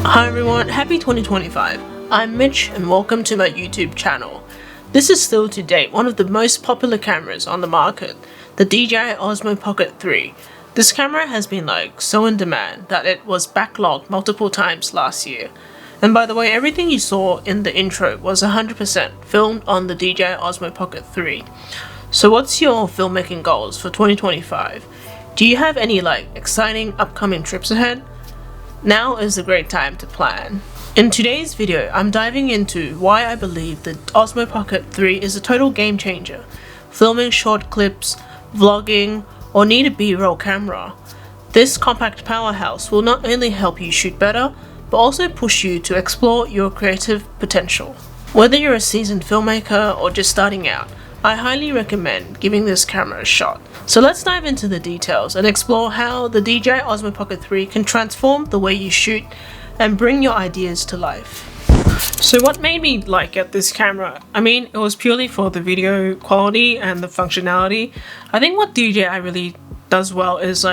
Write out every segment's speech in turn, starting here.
Hi everyone, happy 2025. I'm Mitch and welcome to my YouTube channel. This is still to date one of the most popular cameras on the market, the Dji Osmo Pocket 3. This camera has been so in demand that it was backlogged multiple times last year. And by the way, everything you saw in the intro was 100% filmed on the Dji Osmo Pocket 3. So what's your filmmaking goals for 2025? Do you have any exciting upcoming trips ahead? Now is a great time to plan. In today's video, I'm diving into why I believe the Osmo Pocket 3 is a total game changer. Filming short clips, vlogging, or need a B-roll camera. This compact powerhouse will not only help you shoot better, but also push you to explore your creative potential. Whether you're a seasoned filmmaker or just starting out, I highly recommend giving this camera a shot. So let's dive into the details and explore how the Dji Osmo Pocket 3 can transform the way you shoot and bring your ideas to life. So what made me get this camera? I mean, it was purely for the video quality and the functionality. I think what DJI really does well is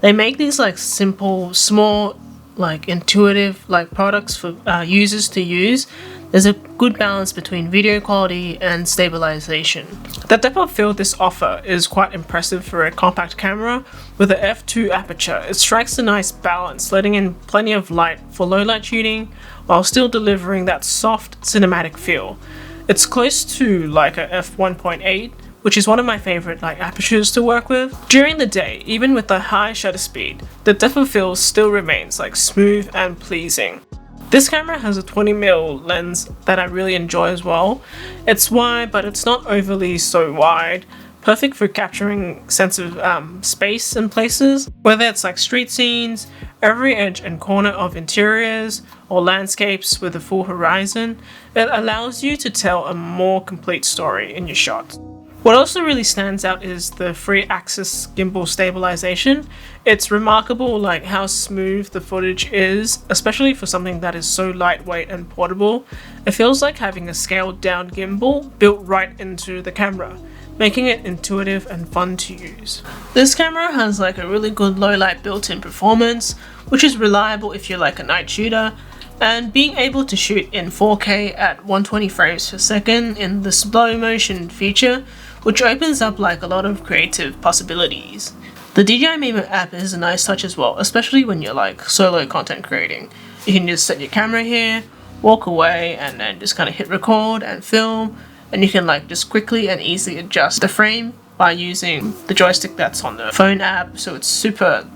they make these simple, small, intuitive products for users to use. There's a good balance between video quality and stabilization. The depth of field this offer is quite impressive for a compact camera. With an f2 aperture, it strikes a nice balance, letting in plenty of light for low light shooting while still delivering that soft cinematic feel. It's close to a f1.8, which is one of my favorite apertures to work with. During the day, even with the high shutter speed, the depth of field still remains smooth and pleasing. This camera has a 20mm lens that I really enjoy as well. It's wide, but it's not overly so wide. Perfect for capturing sense of space and places, whether it's street scenes, every edge and corner of interiors, or landscapes with a full horizon. It allows you to tell a more complete story in your shots. What also really stands out is the 3-axis gimbal stabilization. It's remarkable how smooth the footage is, especially for something that is so lightweight and portable. It feels like having a scaled down gimbal built right into the camera, making it intuitive and fun to use. This camera has a really good low light built-in performance, which is reliable if you're a night shooter, and being able to shoot in 4K at 120 frames per second in the slow motion feature, which opens up a lot of creative possibilities. The DJI Mimo app is a nice touch as well, especially when you're solo content creating. You can just set your camera here, walk away, and then just hit record and film, and you can just quickly and easily adjust the frame by using the joystick that's on the phone app, so it's super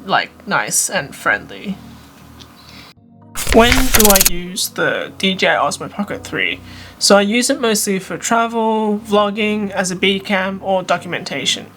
nice and friendly. When do I use the Dji Osmo Pocket 3? So I use it mostly for travel, vlogging, as a B-cam, or documentation.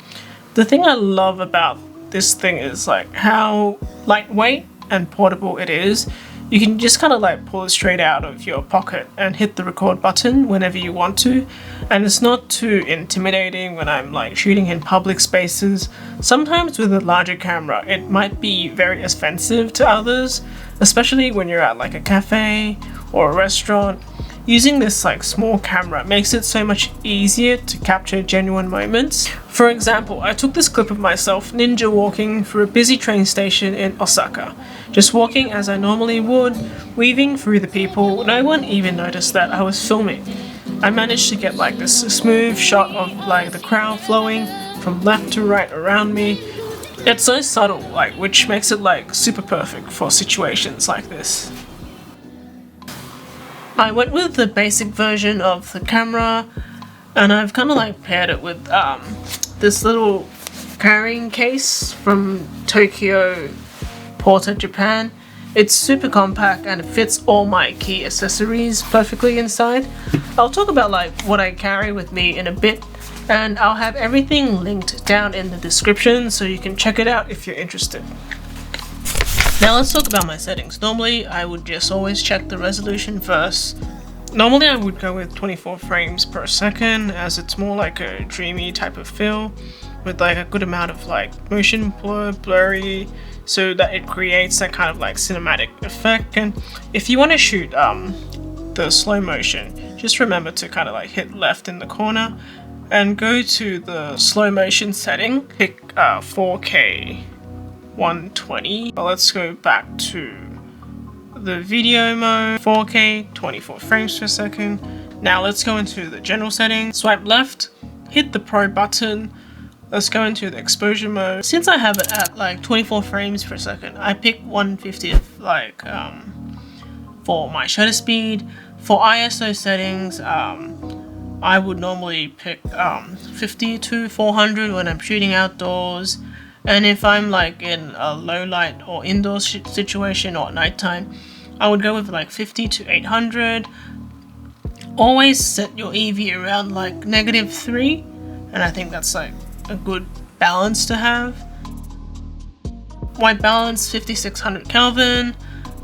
The thing I love about this thing is how lightweight and portable it is. You can just pull it straight out of your pocket and hit the record button whenever you want to. And it's not too intimidating when I'm shooting in public spaces. Sometimes with a larger camera, it might be very offensive to others, especially when you're at a cafe or a restaurant. Using this small camera makes it so much easier to capture genuine moments. For example, I took this clip of myself ninja walking through a busy train station in Osaka. Just walking as I normally would, weaving through the people. No one even noticed that I was filming. I managed to get this smooth shot of the crowd flowing from left to right around me. It's so subtle, which makes it super perfect for situations like this. I went with the basic version of the camera, and I've paired it with this little carrying case from Tokyo Porta, Japan. It's super compact and it fits all my key accessories perfectly inside. I'll talk about what I carry with me in a bit, and I'll have everything linked down in the description so you can check it out if you're interested. Now let's talk about my settings. Normally I would just always check the resolution first. Normally I would go with 24 frames per second, as it's more a dreamy type of feel with a good amount of motion blur, blurry, so that it creates that cinematic effect. And if you want to shoot the slow motion, just remember to hit left in the corner and go to the slow motion setting, pick 4K 120. Well, let's go back to the video mode, 4K, 24 frames per second. Now let's go into the general settings. Swipe left, hit the Pro button. Let's go into the exposure mode. Since I have it at like 24 frames per second, I pick 1/50th for my shutter speed. For ISO settings, I would normally pick 50 to 400 when I'm shooting outdoors. And if I'm like in a low light or indoor situation or at nighttime, I would go with like 50 to 800. Always set your EV around like -3, and I think that's like a good balance to have. White balance 5600 Kelvin,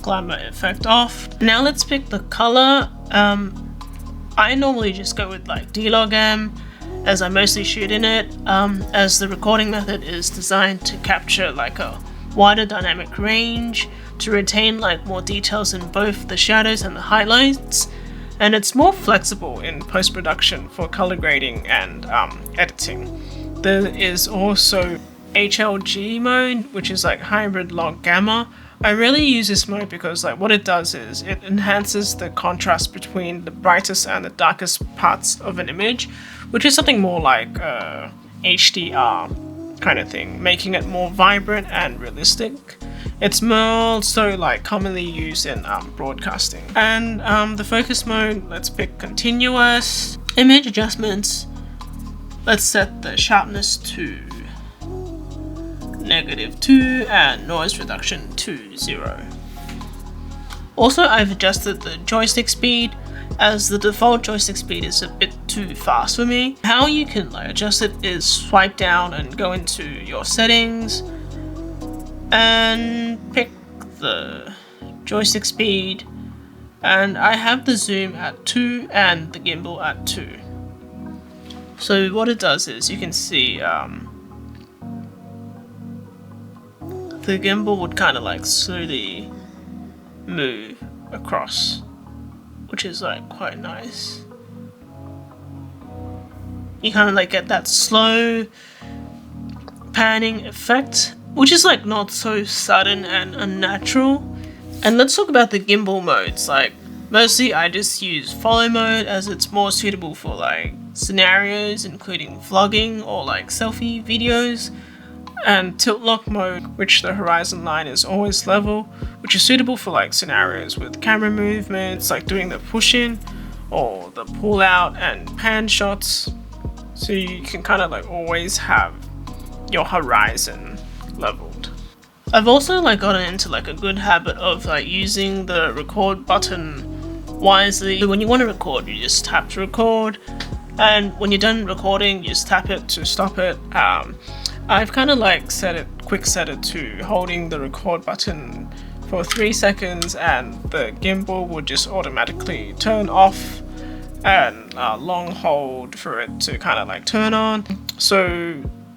glamour effect off. Now let's pick the color. I normally just go with like D-Log-M, as I mostly shoot in it, as the recording method is designed to capture like a wider dynamic range to retain like more details in both the shadows and the highlights, and it's more flexible in post-production for color grading and editing. There is also HLG mode, which is like hybrid log gamma. I really use this mode because like what it does is it enhances the contrast between the brightest and the darkest parts of an image, which is something more like HDR kind of thing, making it more vibrant and realistic. It's more so like commonly used in broadcasting. And the focus mode, let's pick continuous. Image adjustments, let's set the sharpness to -2 and noise reduction to 0. Also, I've adjusted the joystick speed, as the default joystick speed is a bit too fast for me. How you can like adjust it is swipe down and go into your settings and pick the joystick speed, and I have the zoom at 2 and the gimbal at 2. So what it does is you can see the gimbal would kind of like slowly move across, which is like quite nice. You kind of like get that slow panning effect, which is like not so sudden and unnatural. And let's talk about the gimbal modes. Like mostly I just use follow mode, as it's more suitable for like scenarios including vlogging or like selfie videos, and tilt lock mode, which the horizon line is always level, which is suitable for like scenarios with camera movements like doing the push in or the pull out and pan shots, so you can kind of like always have your horizon leveled. I've also like gotten into like a good habit of like using the record button wisely. When you want to record, you just tap to record, and when you're done recording, you just tap it to stop it. I've kind of like quick set it to holding the record button for 3 seconds, and the gimbal would just automatically turn off, and long hold for it to kind of like turn on, so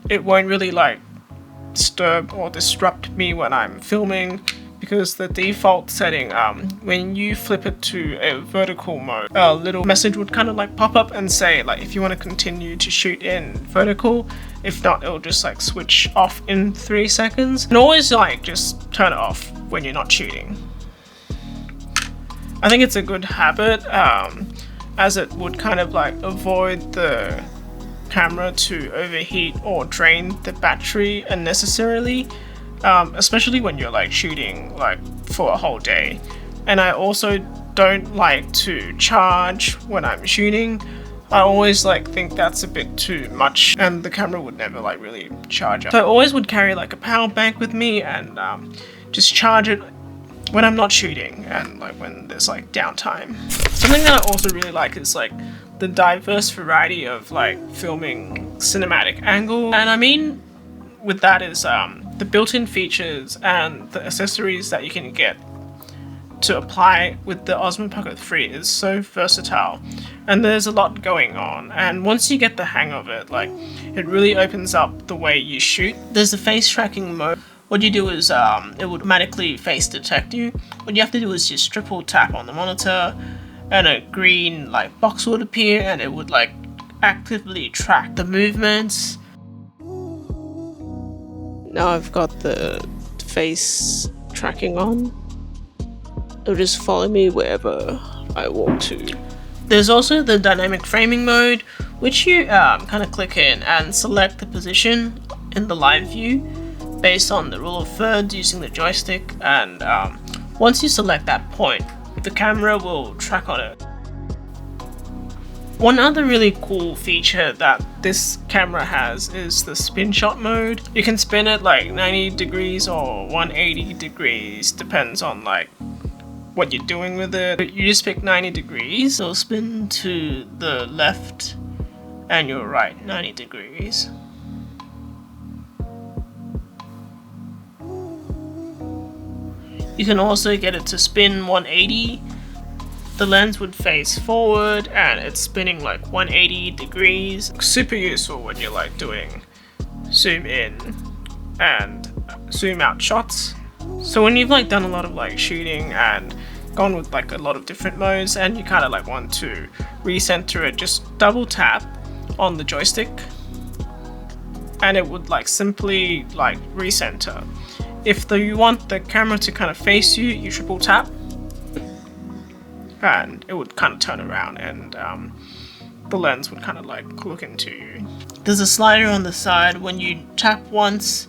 it won't really like disturb or disrupt me when I'm filming. Because the default setting, when you flip it to a vertical mode, a little message would kind of like pop up and say like if you want to continue to shoot in vertical, if not it'll just like switch off in 3 seconds. And always like just turn it off when you're not shooting. I think it's a good habit, as it would kind of like avoid the camera to overheat or drain the battery unnecessarily. Especially when you're like shooting like for a whole day. And I also don't like to charge when I'm shooting. I always like think that's a bit too much, and the camera would never like really charge up. So I always would carry like a power bank with me and just charge it when I'm not shooting and like when there's like downtime. Something that I also really like is like the diverse variety of like filming cinematic angle, and I mean with that is the built-in features and the accessories that you can get to apply with the Osmo Pocket 3 is so versatile, and there's a lot going on, and once you get the hang of it, like it really opens up the way you shoot. There's the face tracking mode. What you do is it would automatically face detect you. What you have to do is just triple tap on the monitor and a green like box would appear, and it would like actively track the movements. Now I've got the face tracking on, It'll just follow me wherever I walk to. There's also the dynamic framing mode, which you kind of click in and select the position in the live view based on the rule of thirds using the joystick, and once you select that point, the camera will track on it. One other really cool feature that this camera has is the spin shot mode. You can spin it like 90 degrees or 180 degrees, depends on like what you're doing with it. You just pick 90 degrees, it'll spin to the left and your right 90 degrees. You can also get it to spin 180. The lens would face forward and it's spinning like 180 degrees. Super useful when you're like doing zoom in and zoom out shots. So when you've like done a lot of like shooting and gone with like a lot of different modes and you kind of like want to recenter it, just double tap on the joystick and it would like simply like recenter. If you want the camera to kind of face you, you triple tap and it would kind of turn around and the lens would kind of like look into you. There's a slider on the side. When you tap once,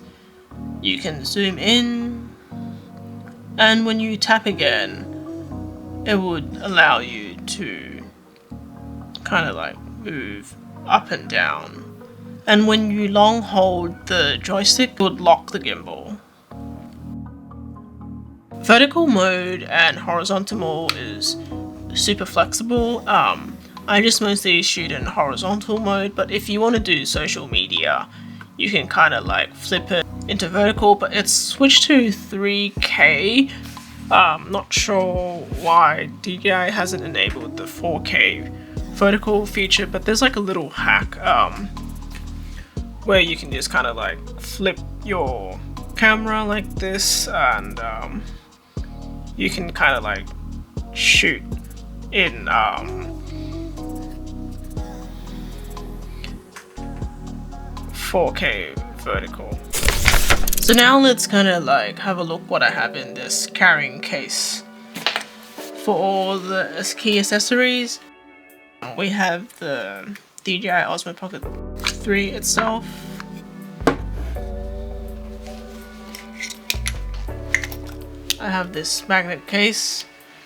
you can zoom in, and when you tap again, it would allow you to kind of like move up and down. And when you long hold the joystick, it would lock the gimbal. Vertical mode and horizontal mode is super flexible. I just mostly shoot in horizontal mode, but if you want to do social media, you can kind of like flip it into vertical, but it's switched to 3K. Not sure why DJI hasn't enabled the 4K vertical feature, but there's like a little hack where you can just kind of like flip your camera like this and you can kind of like shoot in 4K vertical. So now let's kind of like have a look what I have in this carrying case. For all the key accessories, we have the DJI Osmo Pocket 3 itself. I have this magnet case.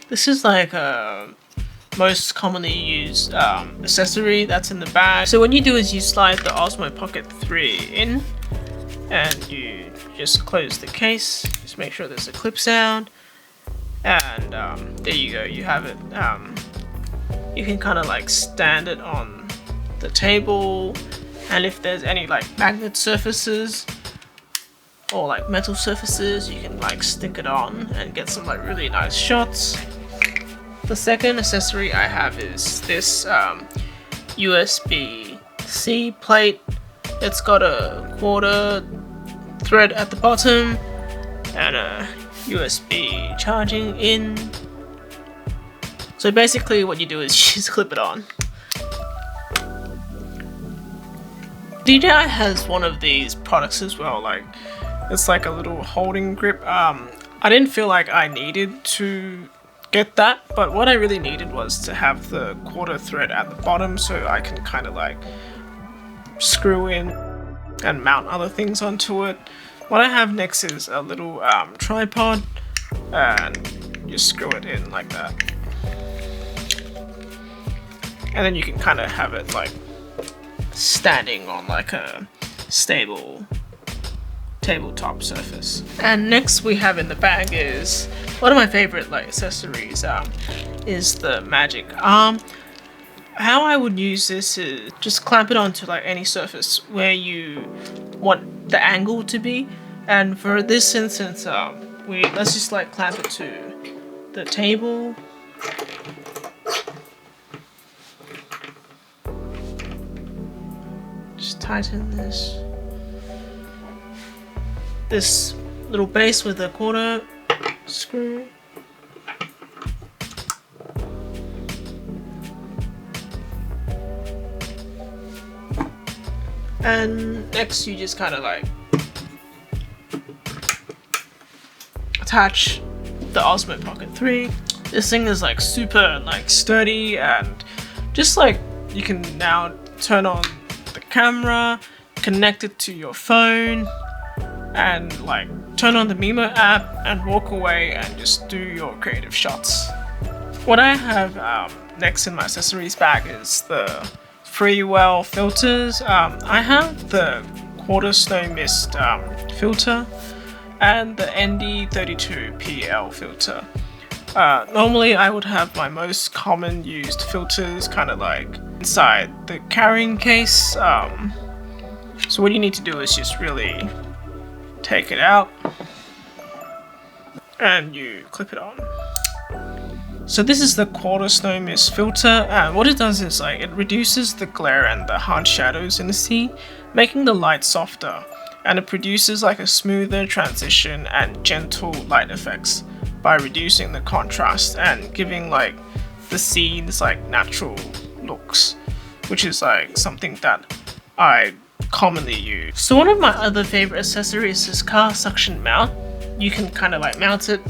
This is like a most commonly used accessory that's in the bag. So what you do is you slide the Osmo Pocket 3 in and you just close the case. Just make sure there's a clip sound, and there you go, you have it. You can kind of like stand it on the table, and if there's any like magnet surfaces or like metal surfaces, you can like stick it on and get some like really nice shots. The second accessory I have is this USB-C plate. It's got a quarter thread at the bottom and a USB charging in. So basically what you do is you just clip it on. DJI has one of these products as well, like it's like a little holding grip. I didn't feel like I needed to get that, but what I really needed was to have the quarter thread at the bottom so I can kind of like screw in and mount other things onto it. What I have next is a little tripod, and you screw it in like that, and then you can kind of have it like standing on like a stable tabletop surface. And next we have in the bag is one of my favorite like accessories, is the magic arm. How I would use this is just clamp it onto like any surface where you want the angle to be, and for this instance let's just like clamp it to the table. Just tighten this little base with a quarter screw. And next you just kind of like attach the Osmo Pocket 3 This thing is like super like sturdy, and just like you can now turn on the camera, connect it to your phone, and like turn on the Mimo app and walk away and just do your creative shots. What I have next in my accessories bag is the Freewell filters. I have the Quarter Snow Mist filter and the ND32PL filter. Normally I would have my most common used filters kind of like inside the carrying case. So what you need to do is just really take it out and you clip it on. So this is the Quarter Snow Mist filter, and what it does is like it reduces the glare and the hard shadows in the scene, making the light softer, and it produces like a smoother transition and gentle light effects by reducing the contrast and giving like the scenes like natural looks, which is like something that I commonly use. So one of my other favorite accessories is car suction mount. You can kind of like mount it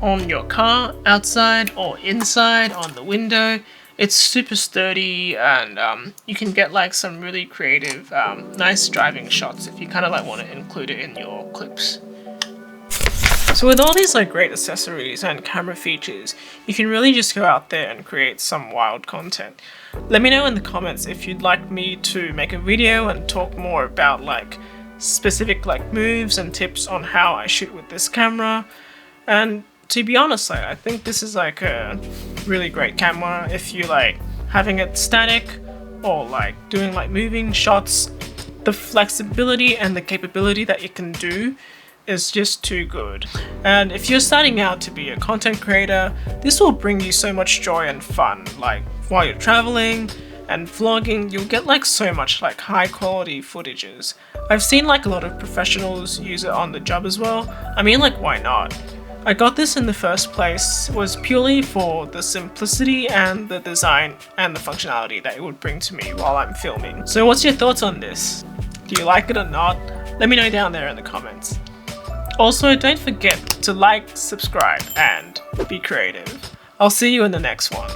on your car, outside or inside on the window. It's super sturdy, and you can get like some really creative, nice driving shots if you kind of like want to include it in your clips. So with all these like great accessories and camera features, you can really just go out there and create some wild content. Let me know in the comments if you'd like me to make a video and talk more about like specific like moves and tips on how I shoot with this camera. And to be honest, I think this is like a really great camera if you like having it static or like doing like moving shots. The flexibility and the capability that it can do is just too good. And if you're starting out to be a content creator, this will bring you so much joy and fun. Like while you're traveling and vlogging, you'll get like so much like high quality footages. I've seen like a lot of professionals use it on the job as well. I mean, like, why not? I got this in the first place was purely for the simplicity and the design and the functionality that it would bring to me while I'm filming. So what's your thoughts on this? Do you like it or not? Let me know down there in the comments. Also, don't forget to like, subscribe, and be creative. I'll see you in the next one.